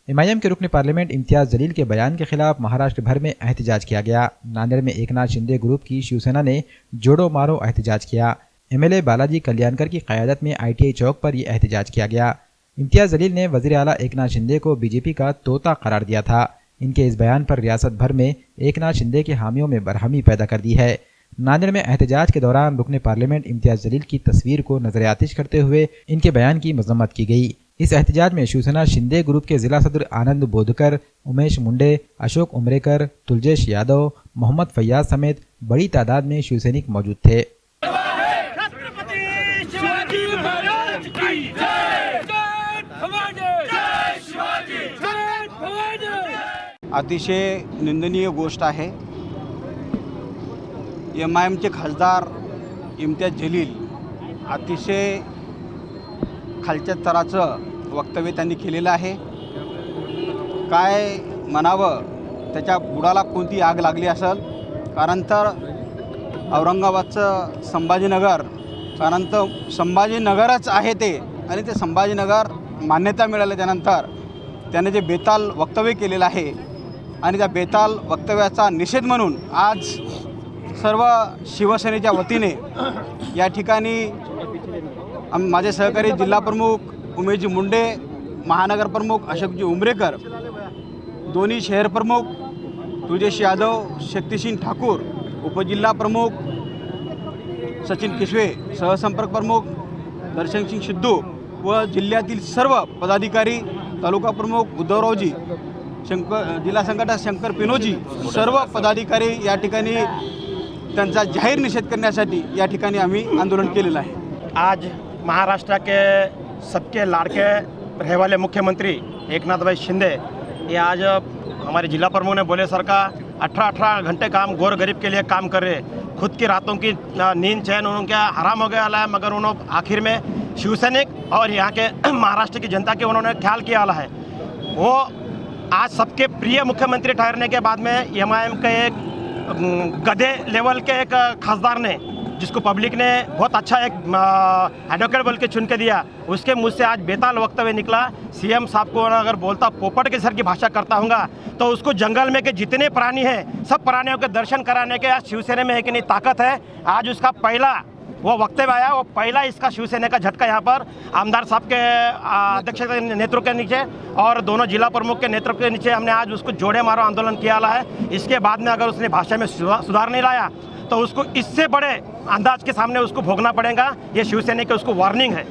MIM के रुकन parliament Imtiaz Jaleel के बयान के खिलाफ महाराष्ट्र भर में एहतजाज किया गया। नांदेड़ में एकनाथ शिंदे ग्रुप की शिवसेना ने जोड़ो मारो एहतजाज किया। एमएलए बालाजी कल्याणकर की क़यादत में ITI चौक पर यह एहतजाज किया गया। इम्तियाज जलील ने वज़ीर आला एकनाथ शिंदे को बीजेपी का तोता करार दिया था। इनके इस बयान पर रियासत भर में एकनाथ शिंदे के हामियों में बरहमी पैदा कर दी है। नांदेड़ में एहतजाज के दौरान रुकन पार्लियामेंट इम्तियाज जलील की तस्वीर को नजर आतिश करते हुए इनके बयान की मजम्मत की गई। इस एहतजाज में शिवसेना शिंदे ग्रुप के जिला सदर आनंद बोधकर, उमेश मुंडे, अशोक उमरेकर, तुलजेश यादव, मोहम्मद फैयाज समेत बड़ी तादाद में शिवसैनिक मौजूद थे। अतिशय निंदनीय गोष्ट आहे। एमआयएमचे खासदार इम्तियाज जलील अतिशय खालच्या स्तराचं वक्तव्य त्यांनी केलेलं आहे। काय म्हणावं, त्याच्या बुडाला कोणती आग लागली असेल, कारण तर औरंगाबादचं संभाजीनगर, कारण तर संभाजीनगरच आहे ते, आणि ते संभाजीनगर मान्यता मिळाल्यानंतर त्याने जे बेताल वक्तव्य केलेलं आहे आणि त्या बेताल वक्तव्याचा निषेध म्हणून आज सर्व शिवसेनेच्या वतीने या ठिकाणी माझे सहकारी जिल्हा प्रमुख उमेशजी मुंडे, महानगर प्रमुख अशोकजी उमरेकर, दोन्ही शहर प्रमुख तुलजेश यादव, शक्तिसिंह ठाकूर, उपजिल्हा प्रमुख सचिन किशवे, सहसंपर्क प्रमुख दर्शनसिंह सिद्धू व जिल्ह्यातील सर्व पदाधिकारी, तालुका प्रमुख उद्धवरावजी, जिल्हा संघटक शंकर पिनोजी, सर्व पदाधिकारी या ठिकाणी त्यांचा जाहीर निषेध करण्यासाठी या ठिकाणी आम्ही आंदोलन केलेलं आहे। आज महाराष्ट्र के सबके लाड़के रहे वाले मुख्यमंत्री एकनाथ भाई शिंदे ये आज हमारे जिला प्रमुख ने बोले सरकार 18 घंटे काम गोर गरीब के लिए काम कर रहे, खुद की रातों की नींद चैन उनका हराम हो गया है, मगर उन्होंने आखिर में शिवसैनिक और यहाँ के महाराष्ट्र की जनता के उन्होंने ख्याल किया है। वो आज सबके प्रिय मुख्यमंत्री ठहरने के बाद में एमआईएम के एक गधे लेवल के एक खासदार ने, जिसको पब्लिक ने बहुत अच्छा एक एडवोकेट बोल के चुन के दिया, उसके मुझ से आज बेताल वक्तव्य निकला। सीएम साहब को अगर बोलता पोपट के सर की भाषा करता हूँगा तो उसको जंगल में के जितने प्राणी हैं सब प्राणियों के दर्शन कराने के आज शिवसेना में है कि नहीं ताकत है। आज उसका पहला वो वक्तव्य आया, वो पहला इसका शिवसेना का झटका यहाँ पर आमदार साहब के अध्यक्षता के नेतृत्व के नीचे और दोनों जिला प्रमुख के नेतृत्व के नीचे हमने आज उसको जोड़े मारो आंदोलन किया है। इसके बाद में अगर उसने भाषा में सुधार नहीं लाया तो उसको इससे बड़े अंदाज के सामने उसको भोगना पड़ेगा। ये शिवसेना की उसको वार्निंग है।